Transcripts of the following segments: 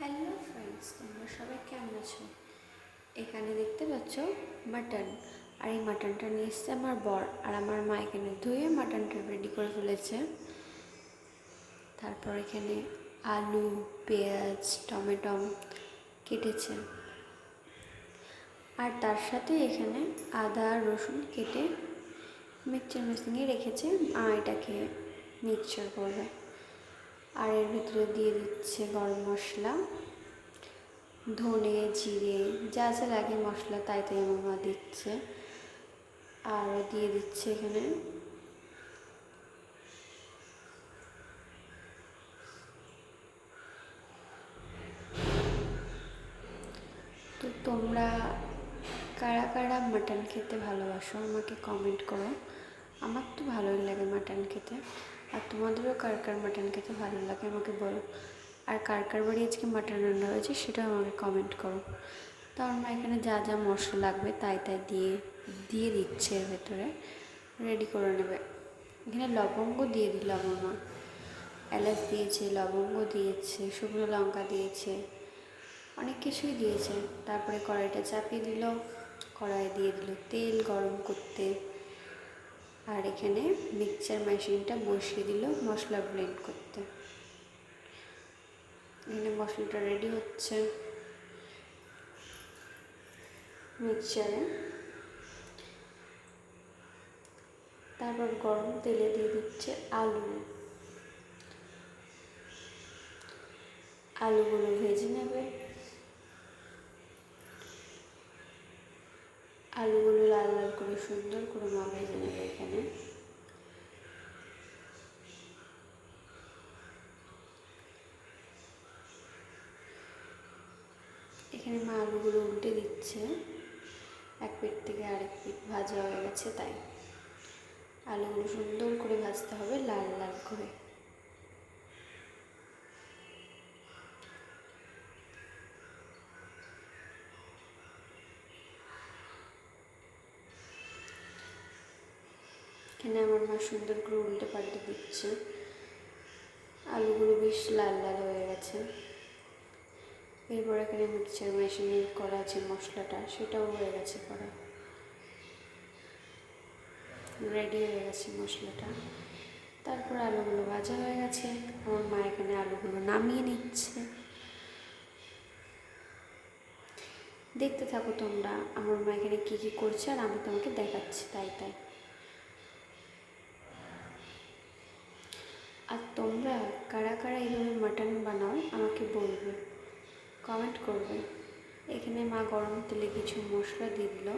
Hello friends, তোমরা সবাই কেমন আছো? এখানে দেখতে পাচ্ছ মাটন। আর এই মাটনটা নিয়ে এসছে আমার বর, আর আমার মা এখানে ধুয়ে মাটনটা রেডি করে ফেলেছে। তারপর এখানে আলু, পেঁয়াজ, টমেটো কেটেছে, আর তার সাথে এখানে আদা রসুন কেটে মিক্সচার মেশিনে রেখেছে। এটাকে মিক্সচার করবে। আর এর ভিতরে দিয়ে দিচ্ছে গরম মশলা, ধনে, জিরে, যা যা লাগে মশলা তাই তাই আমার মা দিচ্ছে। আর দিয়ে দিচ্ছে এখানে তো তোমরা কারা কারা মাটন খেতে ভালোবাসো আমাকে কমেন্ট করো। আমার তো ভালোই লাগে মাটন খেতে, আর তোমাদেরও কার কার মাটন খেতে ভালো লাগে আমাকে বলো। আর কার কার বাড়ি আজকে মাটন রান্না হয়েছে সেটাও আমাকে কমেন্ট করো। তো আমার মা এখানে যা যা মশলা লাগবে তাই তাই দিয়ে দিচ্ছে, এর ভেতরে রেডি করে নেবে। এখানে লবঙ্গ দিয়ে দিল আমার মা, এলাচ দিয়েছে, লবঙ্গ দিয়েছে, শুকনো লঙ্কা দিয়েছে, অনেক কিছুই দিয়েছে। তারপরে কড়াইটা চাপিয়ে দিল, কড়াইয়ে দিয়ে দিল তেল গরম করতে। আর এখানে মিক্সচার মেশিনটা বসিয়ে দিল মশলা ব্লেন্ড করতে। এখানে মশলাটা রেডি হচ্ছে মিক্সচারে। তারপর গরম তেলে দিয়ে দিচ্ছে আলুগুলো ভেজে নেবে। আলুগুলো লাল লাল করে সুন্দর করে মা ভেজে নেবে। এখানে মা আলুগুলো উল্টে দিচ্ছে, এক পিঠ থেকে আরেক পিঠ ভাজা হয়ে গেছে, তাই আলুগুলো সুন্দর করে ভাজতে হবে লাল লাল করে। এখানে আমার মা সুন্দর করে উল্টে পাল্টে দিচ্ছে। আলুগুলো বেশ লাল লাল হয়ে গেছে। এরপর এখানে মিক্সচার মেশিনে করা যে মশলাটা সেটাও হয়ে গেছে করা, রেডি হয়ে গেছে মশলাটা। তারপর আলুগুলো ভাজা হয়ে গেছে, আমার মা এখানে আলুগুলো নামিয়ে নিচ্ছে। দেখতে থাকো তোমরা আমার মা এখানে কী কী করছে, আর আমি তোমাকে দেখাচ্ছি তাই তাই। আর তোমরা কারা কারা এইভাবে মাটন বানাও আমাকে বলবে, কমেন্ট করবে। এখানে মা গরম তেলে কিছু মশলা দিয়ে দিল,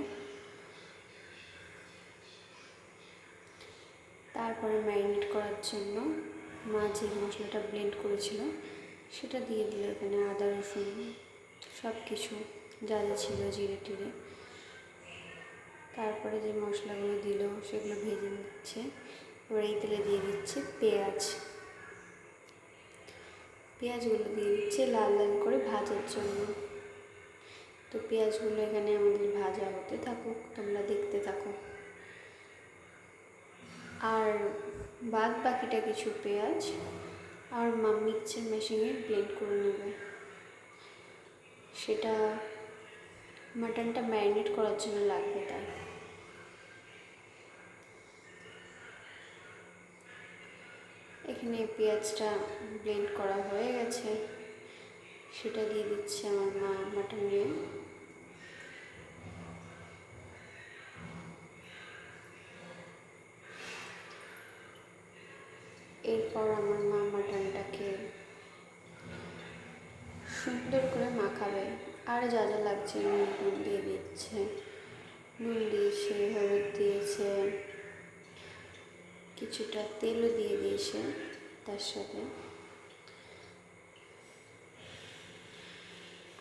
তারপরে ম্যারিনেট করার জন্য মা যে মশলাটা ব্লেন্ড করেছিল সেটা দিয়ে দিল। এখানে আদা রসুন সব কিছু যা যা ছিল, জিরে টিরে। তারপরে যে মশলাগুলো দিল সেগুলো ভেজে নিচ্ছে। এবার এই তেলে দিয়ে দিচ্ছে পেঁয়াজগুলো দিয়ে দিচ্ছে লাল লাল করে ভাজার জন্য। তো পেঁয়াজগুলো এখানে আমাদের ভাজা হতে থাকুক, তোমরা দেখতে থাকো। আর বাদ বাকিটা কিছু পেঁয়াজ আর মা মিক্সচার মেশিনে ব্লেন্ড করে নেবে। সেটা মাটনটা ম্যারিনেট করার জন্য লাগবে, তাই এখানে পেঁয়াজটা ব্লেন্ড করা হয়ে গেছে, সেটা দিয়ে দিচ্ছে আমার মা মাটনে। এরপর আমার মা মাটনটাকে সুন্দর করে মাখাবে, আর যা যা লাগছে নুন দিয়ে দিচ্ছে, নুন দিয়েছে, হলুদ দিয়েছে, কিছুটা তেলও দিয়ে দিয়েছে তার সাথে।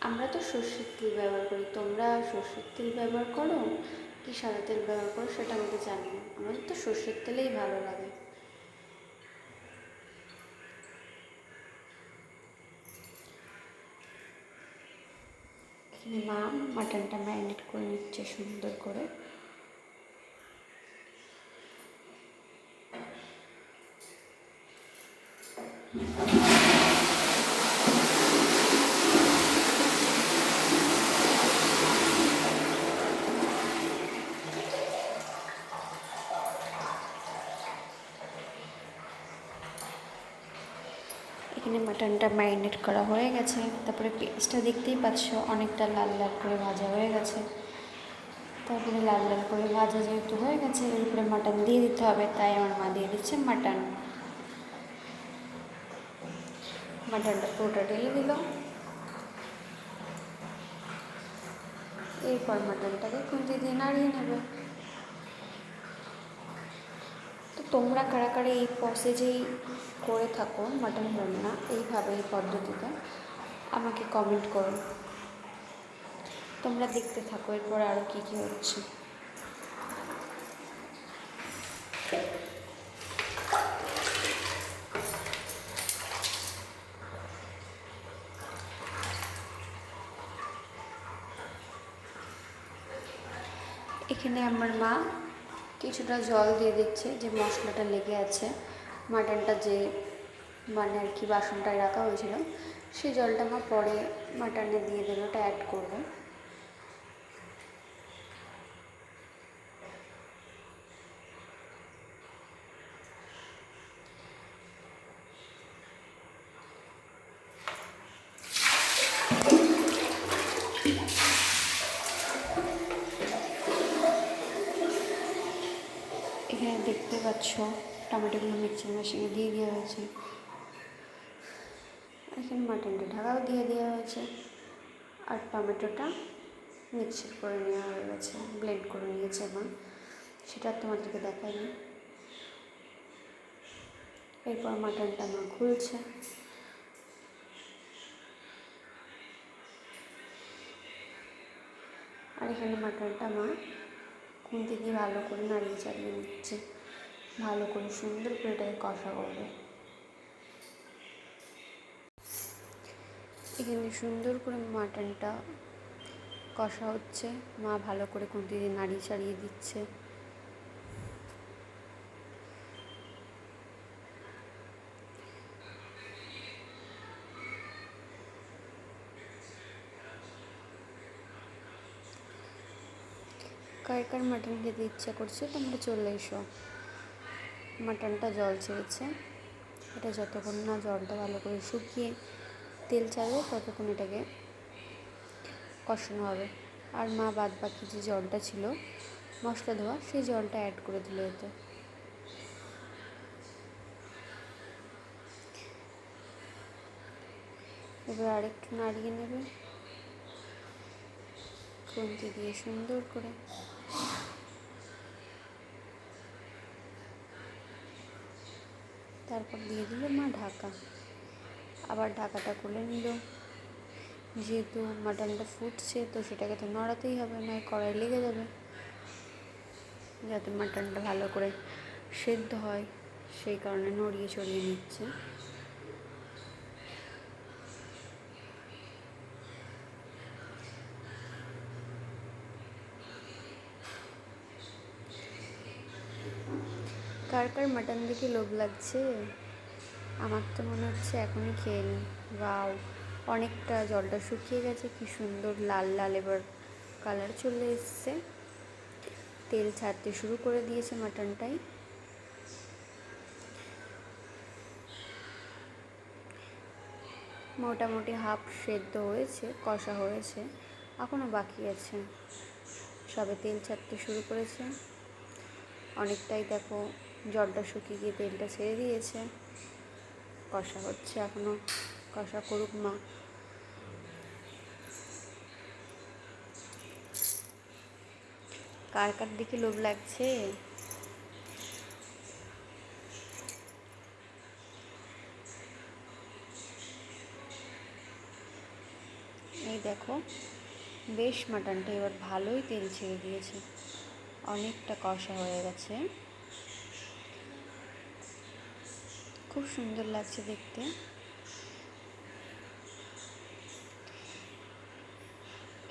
আমরা তো সর্ষের তেল ব্যবহার করি, তোমরা সর্ষের তেল ব্যবহার করো কি সাদা তেল ব্যবহার করো সেটা আমাকে জানিও। আমাদের তো সর্ষের তেলেই ভালো লাগে। এখানে মা মাটনটা ম্যারিনেট করে নিচ্ছে সুন্দর করে। মাটনটা ম্যারিনেট করা হয়ে গেছে। তারপরে পেঁয়াজটা দেখতেই পাচ্ছ অনেকটা লাল লাল করে ভাজা হয়ে গেছে। তারপরে লাল লাল করে ভাজা যেহেতু হয়ে গেছে, এর উপরে মাটন দিয়ে দিতে হবে, তাই আমার মা দিয়ে দিচ্ছে মাটন। মাটনটা পুরোটা ঢেলে দিল। এরপর মাটনটাকে খুন্তি দিয়ে নাড়িয়ে নেবে। তো তোমরা কারা কারা এই প্রসেসেই করে থাকো মাটন রান্না এইভাবে, এই পদ্ধতিতে, আমাকে কমেন্ট করো। তোমরা দেখতে থাকো এরপর আরও কী কী হচ্ছে। এখানে আমার মা কিছুটা জল দিয়ে দিচ্ছে, যে মশলাটা লেগে আছে মাটনটা, যে মানে আর কি বাসনটায় রাখা হয়েছিল, সেই জলটা মা পরে মাটনে দিয়ে দেবে, ওটা অ্যাড করবে। এখানে দেখতে পাচ্ছ টমেটোগুলো মিক্সিং মেশিনে দিয়ে দেওয়া হয়েছে। এখানে মাটনটা ঢাকাও দিয়ে দেওয়া হয়েছে, আর টমেটোটা মিক্সচার করে নেওয়া হয়ে গেছে, ব্লেন্ড করে নিয়েছে মা, সেটা তোমাদেরকে দেখাইনি। এরপর মাটনটা মা খুলছে। আর এখানে মাটনটা মা খুন্তি দিয়ে ভালো করে নাড়িয়ে চাড়িয়ে নিচ্ছে, ভালো করে সুন্দর করে এটাকে কষা করবে। এখানে সুন্দর করে মাটনটা কষা হচ্ছে, মা ভালো করে খুন্তি দিয়ে নাড়িয়ে চাড়িয়ে দিচ্ছে। কার কার মাটন খেতে ইচ্ছা করছে তোমরা চলে এসো। মাটনটা জল ছেড়েছে, এটা যতক্ষণ না জলটা ভালো করে শুকিয়ে তেল ছাড়বে ততক্ষণ এটাকে কষানো হবে। আর মা বাদ বাকি যে জলটা ছিল মশলা ধোয়া, সেই জলটা অ্যাড করে দিল এতে। এবার আরেকটু নাড়িয়ে নেবে খুন্তি দিয়ে সুন্দর করে। তারপর দিয়ে দিল মা ঢাকা, আবার ঢাকাটা খুলে নিল। যেহেতু মাটনটা ফুটছে তো সেটাকে তো নড়াতেই হবে, নয় কড়াই লেগে যাবে। যাতে মাটনটা ভালো করে সেদ্ধ হয় সেই কারণে নড়িয়ে চড়িয়ে নিচ্ছে। কার কার মাটন দেখে লোভ লাগছে? আমার তো মনে হচ্ছে এখনই খেয়ে নিই। ওয়াও, অনেকটা জলটা শুকিয়ে গেছে, কি সুন্দর লাল লাল এবার কালার চলে এসছে, তেল ছাড়তে শুরু করে দিয়েছে মাটনটাই। মোটামুটি হাফ সেদ্ধ হয়েছে, কষা হয়েছে, এখনও বাকি আছে, সবে তেল ছাড়তে শুরু করেছে। অনেকটাই দেখো জলটা শুকিয়ে গিয়ে তেলটা ছেড়ে দিয়েছে, কষা হচ্ছে এখনও, কষা করুক মা। কার কার দিকে লোভ লাগছে? এই দেখো বেশ মাটনটা এবার ভালোই তেল ছেড়ে দিয়েছে, অনেকটা কষা হয়ে গেছে, খুব সুন্দর লাগছে দেখতে।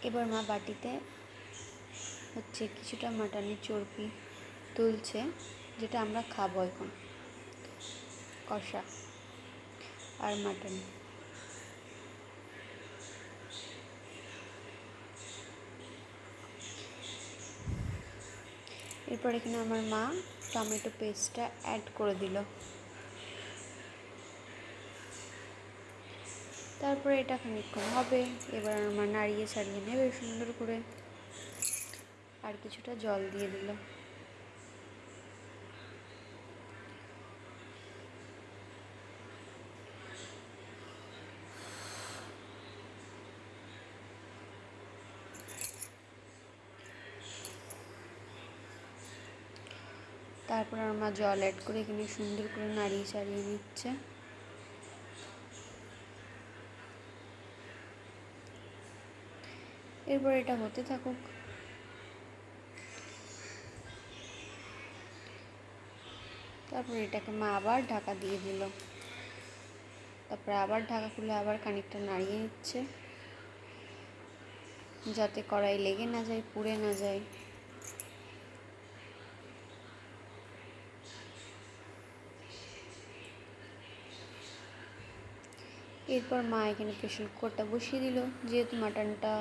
এবার মা বাটিতে হচ্ছে কিছুটা মাটনের চর্বি তুলছে, যেটা আমরা খাবো এখন, কষা আর মাটন। এরপর এখানে আমার মা টমেটো পেস্টটা অ্যাড করে দিল। তারপরে এটা খানিকক্ষণ হবে, এবার আমার নাড়িয়ে ছাড়িয়ে নেবে সুন্দর করে, আর কিছুটা জল দিয়ে দিল। তারপর আমার জল অ্যাড করে এখানে সুন্দর করে নাড়িয়ে চাড়িয়ে নিচ্ছে। এরপর এটা হতে থাকুক। তারপর এটাকে মা আবার ঢাকা দিয়ে দিল। তারপরে আবার ঢাকা খুলে আবার খানিকটা নাড়িয়ে নিচ্ছে, যাতে কড়াই লেগে না যায়, পুড়ে না যায়। এরপর মা এখানে প্রেশার কুকারটা বসিয়ে দিল। যেহেতু মাটনটা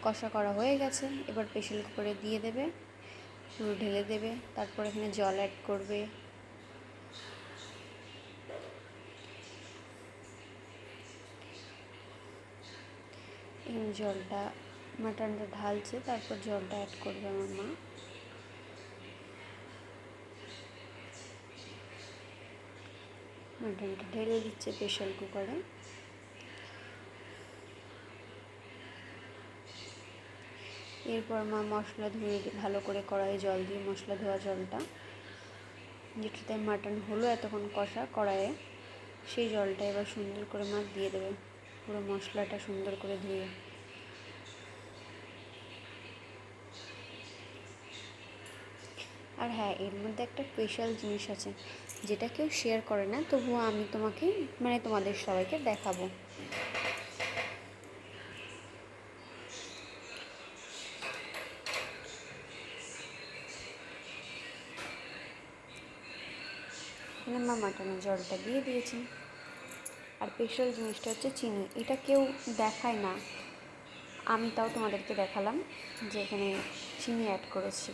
কষা করা হয়ে গেছে, এবার প্রেশার কুকারে দিয়ে দেবে, পুরো ঢেলে দেবে। তারপর এখানে জল অ্যাড করবে। এখানে জলটা মাটনটা ঢালছে, তারপর জলটা অ্যাড করবে আমার মা। মাটনটা ঢেলে দিচ্ছে প্রেশার কুকারে। এরপর মা মশলা ধুয়ে ভালো করে কড়াইয়ে জল দিয়ে মশলা ধোয়া জলটা, যেটাতে মাটন হলো এতক্ষণ কষা কড়াইয়ে, সেই জলটা এবার সুন্দর করে মা দিয়ে দেবে, পুরো মশলাটা সুন্দর করে ধুয়ে। আর হ্যাঁ, এর মধ্যে একটা স্পেশাল জিনিস আছে যেটা কেউ শেয়ার করে না, তবুও আমি তোমাকে তোমাদের সবাইকে দেখাবো। এখানে মা মাটনের জলটা দিয়ে দিয়েছি। আর স্পেশাল জিনিসটা হচ্ছে চিনি। এটা কেউ দেখায় না, আমি তাও তোমাদেরকে দেখালাম যে এখানে চিনি অ্যাড করেছি,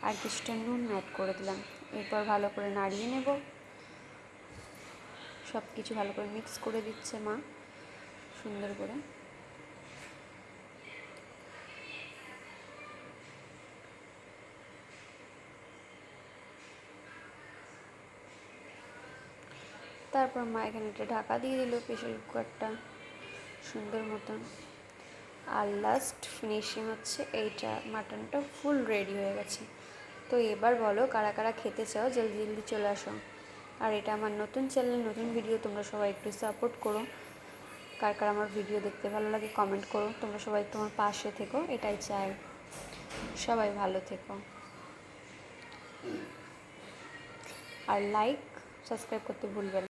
আর কিছুটা নুন অ্যাড করে দিলাম। এরপর ভালো করে নাড়িয়ে নেব। সব কিছু ভালো করে মিক্স করে দিচ্ছে মা সুন্দর করে। তারপর মা এখানে একটা ঢাকা দিয়ে দিল প্রেশার কুকারটা সুন্দর মতন। আর লাস্ট ফিনিশিং হচ্ছে এইটা, মাটনটা ফুল রেডি হয়ে গেছে। তো এবার বলো কারা কারা খেতে চাও, জলদি জলদি চলে আসো। আর এটা আমার নতুন চ্যানেল, নতুন ভিডিও, তোমরা সবাই একটু সাপোর্ট করো। কার কার আমার ভিডিও দেখতে ভালো লাগে কমেন্ট করো। তোমরা সবাই তোমার পাশে থেকো, এটাই চাই। সবাই ভালো থেকো। আর লাইক সাবস্ক্রাইব করতে ভুলবেন না।